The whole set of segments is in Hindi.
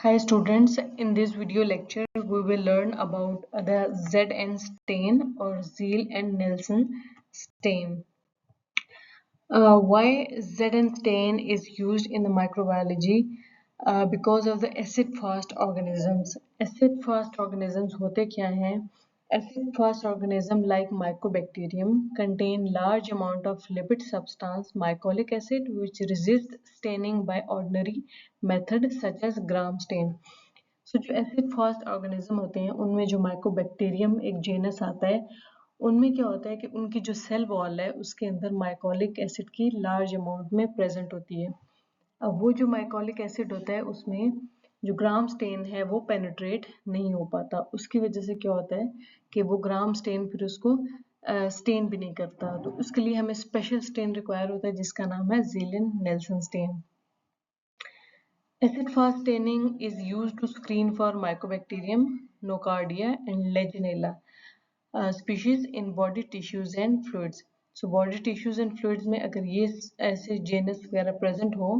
Hi students, in this video lecture we will learn about the ZN stain or Zeal and Nelson stain. Why ZN stain is used in the microbiology? Because of the acid-fast organisms. Acid-fast organisms होते क्या हैं? Acid-fast organisms like Mycobacterium contain large amount of lipid substance mycolic acid which resist staining by ordinary method such as gram stain. सो जो एसिड फास्ट ऑर्गेनिज्म होते हैं उनमें जो माइकोबैक्टीरियम एक जेनस आता है उनमें क्या होता है कि उनकी जो सेल वॉल है उसके अंदर माइकोलिक एसिड की लार्ज अमाउंट में प्रेजेंट होती है। अब वो जो माइकोलिक एसिड होता है उसमें जो ग्राम स्टेन है वो पेनिट्रेट नहीं हो पाता, उसकी वजह से क्या होता है कि वो ग्राम स्टेन फिर उसको स्टेन भी नहीं करता। तो उसके लिए हमें स्पेशल स्टेन रिक्वायर होता है जिसका नाम है Ziehl Neelsen stain. Acid-fast staining is used to screen for Mycobacterium, Nocardia, and Legionella species in body tissues and fluids. So body tissues and fluids में अगर ये ऐसे genus वगैरह present हो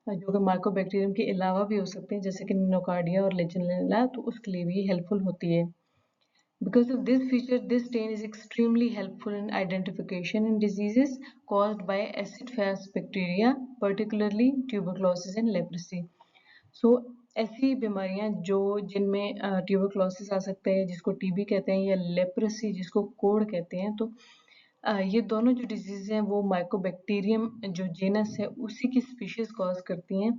जो कि Mycobacterium के अलावा भी हो सकते हैं जैसे कि Nocardia और Legionella, तो उसके लिए भी helpful होती है। Because of this feature, this stain is extremely helpful in identification in diseases caused by acid-fast bacteria, particularly tuberculosis and leprosy. सो ऐसी बीमारियां जो जिनमें ट्यूबरक्लोसिस आ सकता है जिसको टीबी कहते हैं या लेप्रेसी जिसको कोढ़ कहते हैं, तो ये दोनों जो डिजीज हैं वो माइकोबैक्टीरियम जो जेनस है उसी की स्पीशीज कॉज करती हैं।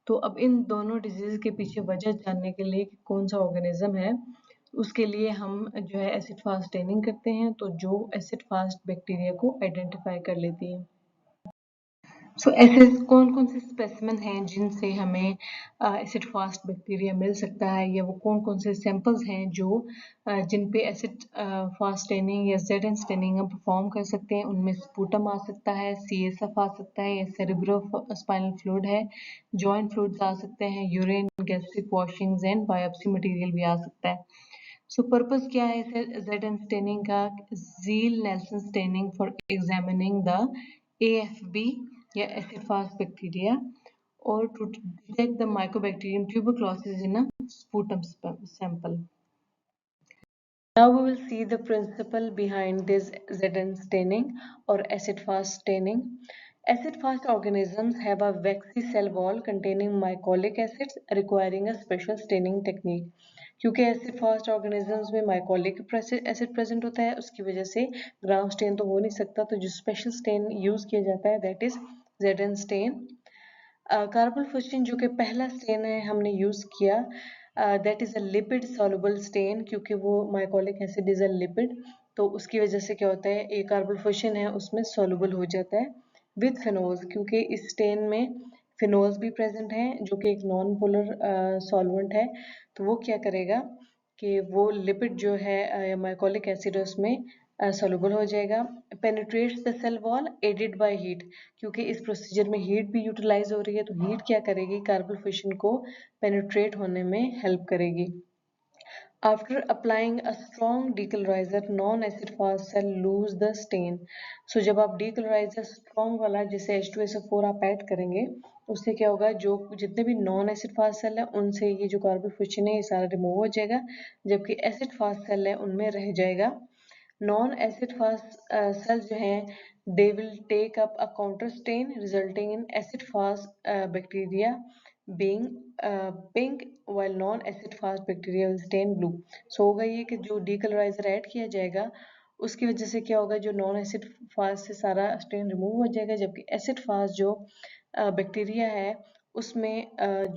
तो अब इन दोनों डिजीज के पीछे वजह जानने के लिए कि कौन सा ऑर्गेनिज्म है उसके लिए हम जो है एसिड फास्ट स्टेनिंग करते हैं, तो जो एसिड फास्ट बैक्टीरिया को आइडेंटिफाई कर लेती है। सो ऐसे कौन कौन से स्पेसिमेन हैं जिनसे हमें एसिड फास्ट बैक्टीरिया मिल सकता है, या वो कौन कौन से सैंपल्स हैं जो जिन पे एसिड फास्ट स्टेनिंग या ZN स्टेनिंग हम परफॉर्म कर सकते हैं। उनमें स्पूटम आ सकता है, CSF आ सकता है, या सेरेब्रो स्पाइनल फ्लूइड है, जॉइंट फ्लूइड्स आ सकते हैं, urine, gastric washings and biopsy material भी आ सकता है। सो पर्पस क्या है ZN स्टेनिंग का? Ziehl Neelsen staining for examining the AFB या acid fast bacteria or to detect the mycobacterium tuberculosis in a sputum sample. Now we will see the principle behind this ZN staining or acid fast staining. Acid fast organisms have a waxy cell wall containing mycolic acids requiring a special staining technique. क्योंकि एसिड फास्ट ऑर्गेनिजम्स में माइकोलिक एसिड प्रेजेंट होता है उसकी वजह से ग्राम स्टेन तो हो नहीं सकता, तो जो स्पेशल स्टेन यूज किया जाता है that is ZN stain. Carbofuchsin जो कि पहला स्टेन है हमने यूज किया, that is a lipid soluble stain, क्योंकि वो mycolic acid is a lipid, तो उसकी वजह से क्या होता है एक कार्बोफिशिन है उसमें सॉल्युबल हो जाता है विद फिनोल्स, क्योंकि इस स्टेन में फिनोल्स भी प्रेजेंट हैं जो कि एक नॉन पोलर सॉल्वेंट है। तो वो क्या करेगा कि वो लिपिड जो है माइकोलिक एसिड उसमें सॉल्युबल हो जाएगा। Penetrates the cell wall aided by heat, क्योंकि इस प्रोसीजर में हीट भी यूटिलाइज हो रही है, तो हीट क्या करेगी कार्बोफिशिन को पेनिट्रेट होने में हेल्प करेगी। After applying a strong decolorizer, non-acid fast cell lose the stain. So जब आप decolorizer strong वाला जैसे H2SO4 आप ऐड करेंगे उससे क्या होगा, जो जितने भी नॉन एसिड फास्ट सेल है उनसे ये जो कार्बोफिशिन है ये सारा रिमूव हो जाएगा, जबकि एसिड फास्ट सेल है उनमें रह जाएगा। नॉन एसिड फास्ट सेल जो हैं they will take up a counter stain resulting in acid fast bacteria being pink while non acid fast bacteria will stain blue. So होगा ये कि जो decolorizer ऐड किया जाएगा उसकी वजह से क्या होगा, जो नॉन एसिड फास्ट से सारा स्टेन रिमूव हो जाएगा, जबकि एसिड फास्ट जो बैक्टीरिया है उसमें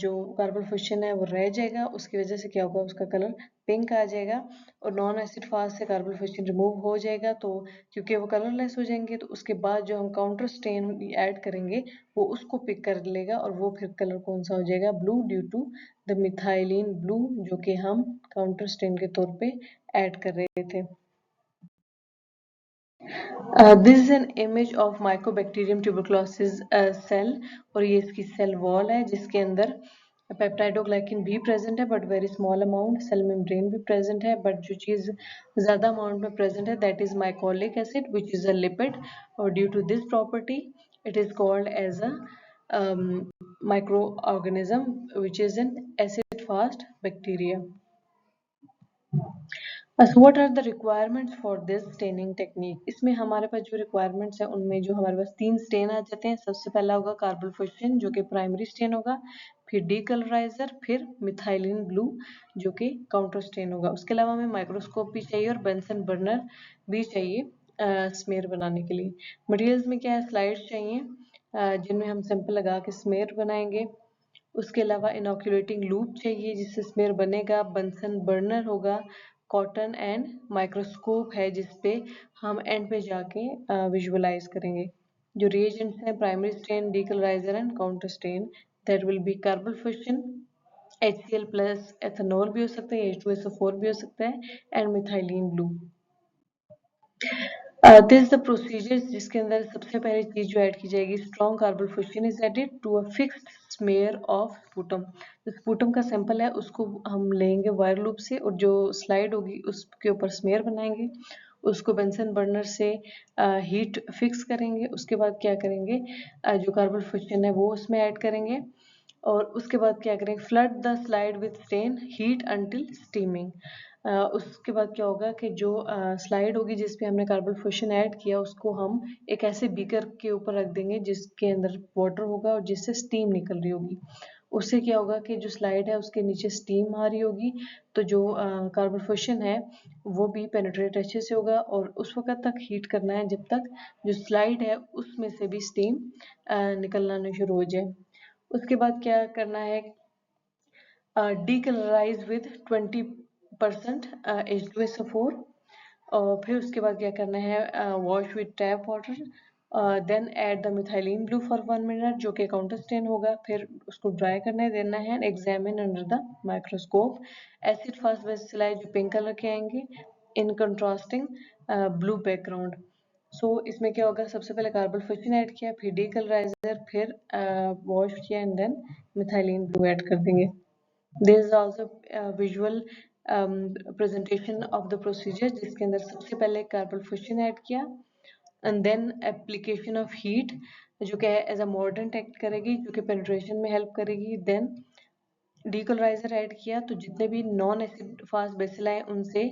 जो कार्बोफिशिन है वो रह जाएगा, उसकी वजह से क्या होगा उसका कलर पिंक आ जाएगा। और नॉन एसिड फास्ट से कार्बोफिशिन रिमूव हो जाएगा, तो क्योंकि वो कलरलेस हो जाएंगे तो उसके बाद जो हम काउंटर स्टेन ऐड करेंगे वो उसको पिक कर लेगा और वो फिर कलर कौन सा हो जाएगा, blue, due to the methylene blue जो कि हम काउंटर स्टेन के तौर पे ऐड कर रहे थे। This is an image of mycobacterium tuberculosis cell, और ये इसकी सेल वॉल है जिसके अंदर पेप्टाइडोग्लाइकिन भी प्रेजेंट है but very small amount, cell membrane भी प्रेजेंट है, बट जो चीज़ ज़्यादा अमाउंट में प्रेजेंट है that is mycolic acid which is a lipid, और due to this property it is called as a microorganism which is an acid acid-fast bacteria. So what are the requirements for this staining technique? इसमें हमारे पास जो requirements है उनमें जो हमारे पास 3 स्टेन आ जाते हैं। सबसे पहला होगा कार्बोफिशिन जो कि प्राइमरी स्टेन होगा, फिर डीकलराइजर, फिर मिथाइलिन ब्लू जो कि काउंटर स्टेन होगा। उसके अलावा हमें माइक्रोस्कोप भी चाहिए और बेंसन बर्नर भी चाहिए स्मेयर बनाने के लिए। मटेरियल्स में क्या है, स्लाइड्स चाहिए जिनमें हम सैंपल लगा के स्मेयर बनाएंगे। उसके अलावा इनोक्यूलेटिंग लूप चाहिए जिससे स्मेयर बनेगा, बंसन बर्नर होगा, कॉटन एंड माइक्रोस्कोप है जिसपे हम एंड पे जाके विजुअलाइज करेंगे। जो रिएजेंट्स हैं, primary stain, decolorizer and counter stain, that will be carbol fuchsin, HCl plus ethanol भी हो सकता है, H2SO4 भी हो सकता है, and methylene blue. This the procedure जिसके अंदर सबसे पहली चीज जो ऐड की जाएगी, strong carbol fuchsin is added to a fixed smear of sputum. जो स्पूटम का सैंपल है उसको हम लेंगे वायर लूप से और जो स्लाइड होगी उसके ऊपर स्मेयर बनाएंगे। उसको बेंसन बर्नर से हीट फिक्स करेंगे। उसके बाद क्या करेंगे, जो कार्बोफिशिन है वो उसमें ऐड करेंगे और उसके बाद क्या करेंगे, flood the slide with stain, heat until steaming. उसके बाद क्या होगा कि जो स्लाइड होगी जिस पे हमने कार्बोफिशिन ऐड किया उसको हम एक ऐसे बीकर के ऊपर रख देंगे जिसके अंदर वाटर होगा और जिससे स्टीम निकल रही होगी। उससे क्या होगा कि जो स्लाइड है उसके नीचे स्टीम आ रही होगी तो जो कार्बोफिशिन है वो भी पेनिट्रेट अच्छे से होगा और उस वक्त तक हीट करना है जब तक जो स्लाइड है उसमें से भी स्टीम निकलना नहीं शुरू हो जाए। उसके बाद क्या करना है, डीकलराइज विद 20% H2SO4 और फिर उसके बाद क्या करना है, wash with tap water, then add the methylene blue for 1 minute जो कि काउंटर स्टेन होगा। फिर उसको ड्राई करने देना है, examine under the microscope. Acid fast bacilli जो पिंक कलर के आएंगे इन कंट्रास्टिंग ब्लू बैकग्राउंड। सो इसमें क्या होगा, सबसे पहले कार्बोफिशिन ऐड किया, फिर डीकलराइजर, फिर वॉश किया and then methylene blue add कर देंगे। There is also a visual presentation of the procedure जिसके अंदर सबसे पहले कार्बोफिशिन ऐड किया and then application of heat जो कि एज अ मॉडर्न एक्ट करेगी जो कि पेनिट्रेशन में हेल्प करेगी। देन डीकलराइजर ऐड किया तो जितने भी नॉन एसिड फास्ट बेसिल हैं उनसे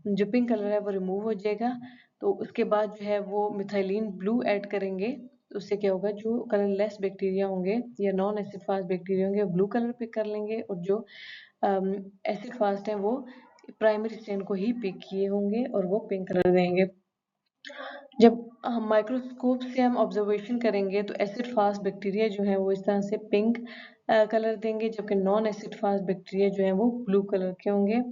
जो पिंक कलर है वो रिमूव हो जाएगा। तो उसके बाद जो है वो मिथाइलिन ब्लू ऐड करेंगे। उससे क्या होगा, जो कलरलेस बैक्टीरिया होंगे या नॉन एसिड फास्ट बैक्टीरिया होंगे ब्लू कलर पिक कर लेंगे और जो एसिड फास्ट है वो प्राइमरी स्टेन को ही पिक किए होंगे और वो पिंक कलर देंगे। जब हम माइक्रोस्कोप से हम ऑब्जर्वेशन करेंगे तो एसिड फास्ट बैक्टीरिया जो है वो इस तरह से पिंक कलर देंगे जबकि नॉन एसिड फास्ट बैक्टीरिया जो है वो ब्लू कलर के होंगे।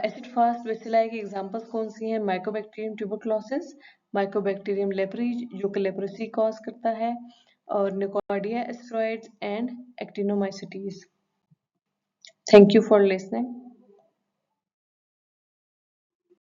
एसिड फास्ट बेसिलाई की एग्जांपल्स कौन सी हैं, माइकोबैक्टीरियम ट्यूबरक्लोसिस, माइकोबैक्टीरियम लेप्री जो कि लेप्रोसी कॉज करता है, और Nocardia asteroides and actinomycetes. Thank you for listening.